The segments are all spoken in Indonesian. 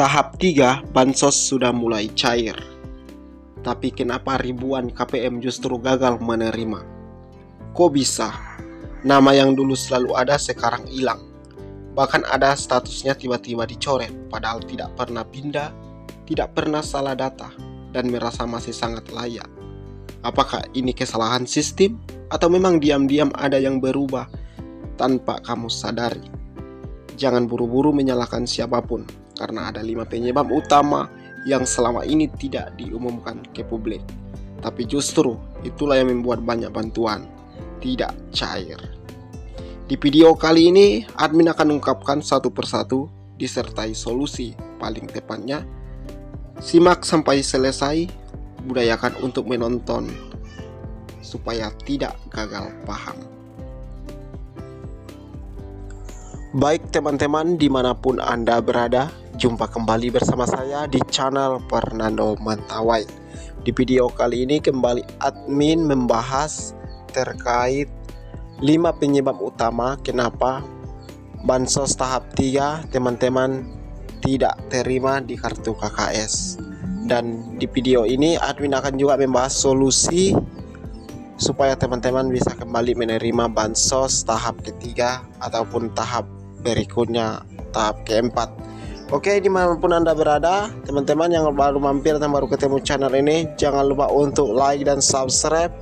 tahap 3 bansos sudah mulai cair. Tapi kenapa ribuan KPM justru gagal menerima? Kok bisa? Nama yang dulu selalu ada sekarang hilang. Bahkan ada statusnya tiba-tiba dicoret, padahal tidak pernah pindah, tidak pernah salah data, dan merasa masih sangat layak. Apakah ini kesalahan sistem? Atau memang diam-diam ada yang berubah tanpa kamu sadari? Jangan buru-buru menyalahkan siapapun, karena ada 5 penyebab utama yang selama ini tidak diumumkan ke publik. Tapi justru itulah yang membuat banyak bantuan tidak cair. Di video kali ini, admin akan mengungkapkan satu persatu disertai solusi paling tepatnya. Simak sampai selesai, budayakan untuk menonton supaya tidak gagal paham. Baik teman-teman, dimanapun Anda berada, jumpa kembali bersama saya di channel Fernando Mentawai. Di video kali ini kembali admin membahas terkait 5 penyebab utama kenapa bansos tahap 3 teman-teman tidak terima di kartu KKS. Dan di video ini admin akan juga membahas solusi supaya teman-teman bisa kembali menerima bansos tahap ketiga ataupun tahap berikutnya, tahap keempat. Oke, dimanapun Anda berada, teman-teman yang baru mampir dan baru ketemu channel ini, jangan lupa untuk like dan subscribe,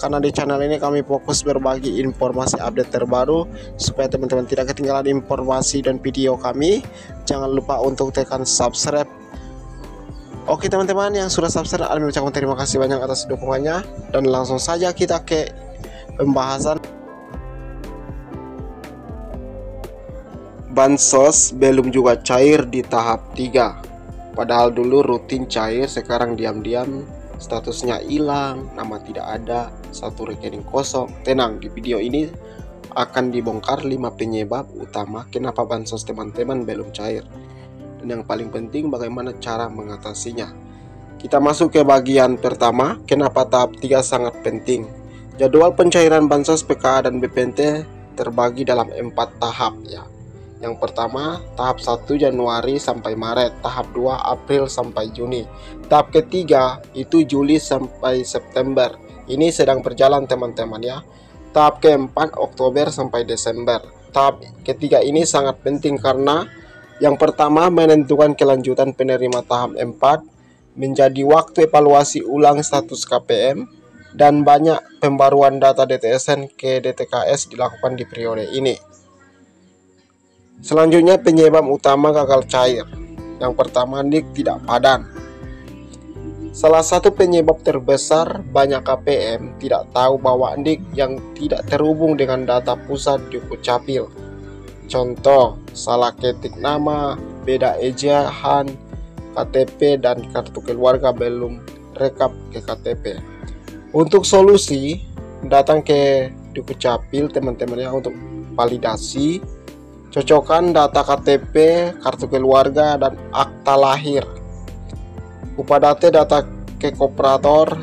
karena di channel ini kami fokus berbagi informasi update terbaru supaya teman-teman tidak ketinggalan informasi dan video kami. Jangan lupa untuk tekan subscribe. Oke teman-teman yang sudah subscribe, admin ucapkan terima kasih banyak atas dukungannya, dan langsung saja kita ke pembahasan. Bansos belum juga cair di tahap 3. Padahal dulu rutin cair, sekarang diam-diam statusnya hilang, nama tidak ada, satu rekening kosong. Tenang, di video ini akan dibongkar 5 penyebab utama kenapa bansos teman-teman belum cair. Dan yang paling penting bagaimana cara mengatasinya. Kita masuk ke bagian pertama, kenapa tahap 3 sangat penting. Jadwal pencairan bansos PKA dan BPNT terbagi dalam 4 tahap ya. Yang pertama, tahap 1 Januari sampai Maret, tahap 2 April sampai Juni, tahap ketiga itu Juli sampai September. Ini sedang berjalan teman-teman ya. Tahap keempat Oktober sampai Desember. Tahap ketiga ini sangat penting karena yang pertama menentukan kelanjutan penerima tahap 4, menjadi waktu evaluasi ulang status KPM, dan banyak pembaruan data DTSN ke DTKS dilakukan di periode ini. Selanjutnya penyebab utama gagal cair. Yang pertama, NIK tidak padan. Salah satu penyebab terbesar banyak KPM tidak tahu bahwa NIK yang tidak terhubung dengan data pusat di Dukcapil. Contoh, salah ketik nama, beda ejaan, KTP dan kartu keluarga belum rekap ke KTP. Untuk solusi, datang ke Dukcapil teman-teman ya untuk validasi. Cocokkan data KTP, kartu keluarga, dan akta lahir. Upadate data ke kooperator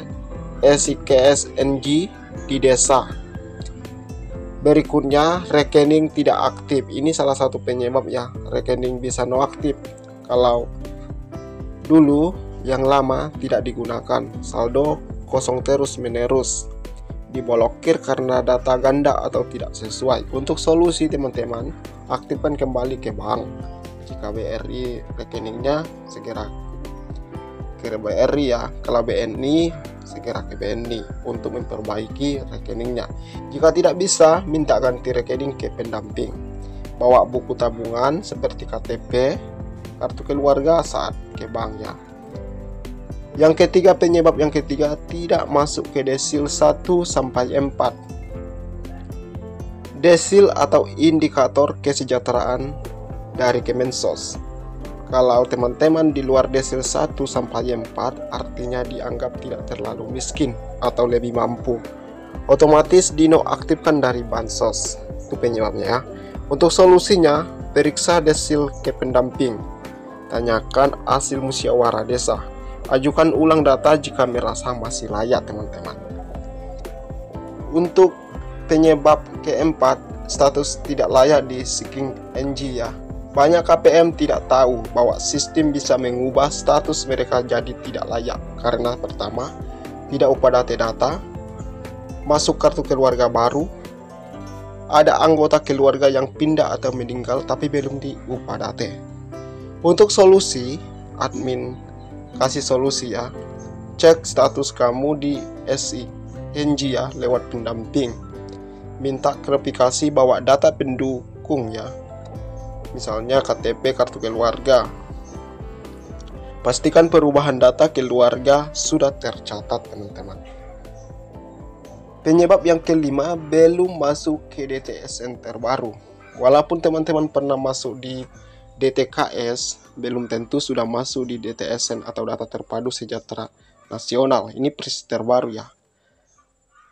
SIKSNG di desa. Berikutnya, rekening tidak aktif. Ini salah satu penyebab ya, rekening bisa no aktif. Kalau dulu yang lama tidak digunakan, saldo kosong terus menerus, diblokir karena data ganda atau tidak sesuai. Untuk solusi teman-teman, aktifkan kembali ke bank. Jika BRI rekeningnya, segera ke BRI ya. Kalau BNI, segera ke BNI untuk memperbaiki rekeningnya. Jika tidak bisa, minta ganti rekening ke pendamping. Bawa buku tabungan seperti KTP, kartu keluarga saat ke banknya. Yang ketiga, penyebab yang ketiga tidak masuk ke desil 1 sampai 4. Desil atau indikator kesejahteraan dari Kemensos. Kalau teman-teman di luar desil 1 sampai 4, artinya dianggap tidak terlalu miskin atau lebih mampu. Otomatis dinonaktifkan dari bansos. Itu penyebabnya ya. Untuk solusinya, periksa desil ke pendamping. Tanyakan hasil musyawarah desa. Ajukan ulang data jika merasa masih layak teman-teman. Untuk penyebab keempat, status tidak layak di Seeking NG ya. Banyak KPM tidak tahu bahwa sistem bisa mengubah status mereka jadi tidak layak karena pertama, tidak upadate data, masuk kartu keluarga baru, ada anggota keluarga yang pindah atau meninggal tapi belum diupadate. Untuk solusi, admin kasih solusi ya. Cek status kamu di SING ya lewat pendamping. Minta klarifikasi bawa data pendukung ya. Misalnya KTP, kartu keluarga. Pastikan perubahan data keluarga sudah tercatat, teman-teman. Penyebab yang kelima, belum masuk ke DTSN terbaru. Walaupun teman-teman pernah masuk di DTKS, belum tentu sudah masuk di DTSN atau Data Terpadu Sejahtera Nasional. Ini persis terbaru ya.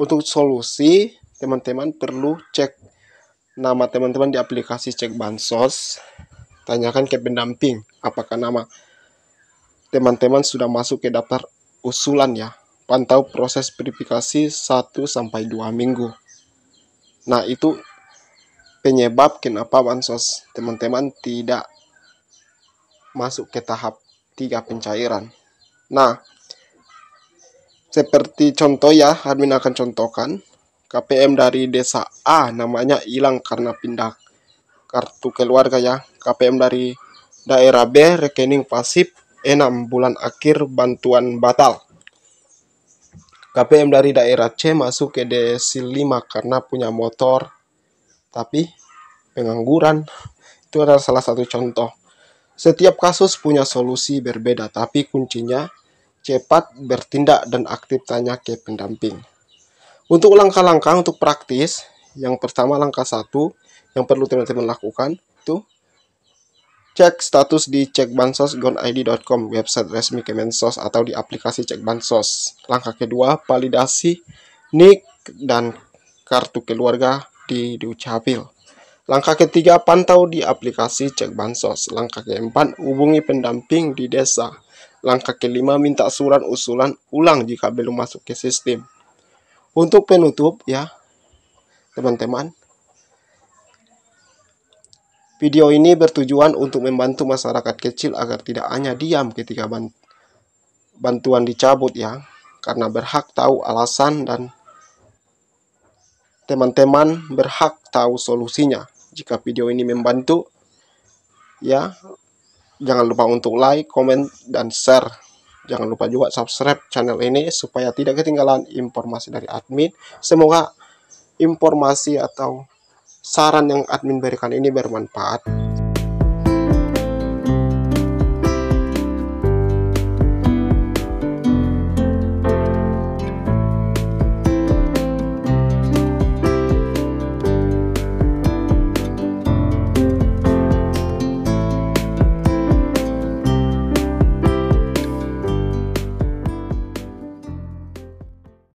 Untuk solusi, teman-teman perlu cek nama teman-teman di aplikasi cek bansos. Tanyakan ke pendamping apakah nama teman-teman sudah masuk ke daftar usulan ya. Pantau proses verifikasi 1-2 minggu. Nah, itu penyebab kenapa bansos teman-teman tidak masuk ke tahap 3 pencairan. Nah, seperti contoh ya, admin akan contohkan. KPM dari desa A namanya hilang karena pindah kartu keluarga ya. KPM dari daerah B rekening pasif 6 bulan akhir bantuan batal. KPM dari daerah C masuk ke desil 5 karena punya motor tapi pengangguran. Itu adalah salah satu contoh. Setiap kasus punya solusi berbeda, tapi kuncinya cepat bertindak dan aktif tanya ke pendamping. Untuk langkah-langkah untuk praktis, yang pertama langkah 1 yang perlu teman-teman lakukan itu cek status di cekbansos.id.com, website resmi Kemensos atau di aplikasi Cek Bansos. Langkah kedua, validasi NIK dan kartu keluarga di Dukcapil. Langkah ketiga, pantau di aplikasi Cek Bansos. Langkah keempat, hubungi pendamping di desa. Langkah kelima, minta surat usulan ulang jika belum masuk ke sistem. Untuk penutup ya, teman-teman, video ini bertujuan untuk membantu masyarakat kecil agar tidak hanya diam ketika bantuan dicabut ya, karena berhak tahu alasan dan teman-teman berhak tahu solusinya. Jika video ini membantu ya, jangan lupa untuk like, komen, dan share. Jangan lupa juga subscribe channel ini supaya tidak ketinggalan informasi dari admin. Semoga informasi atau saran yang admin berikan ini bermanfaat.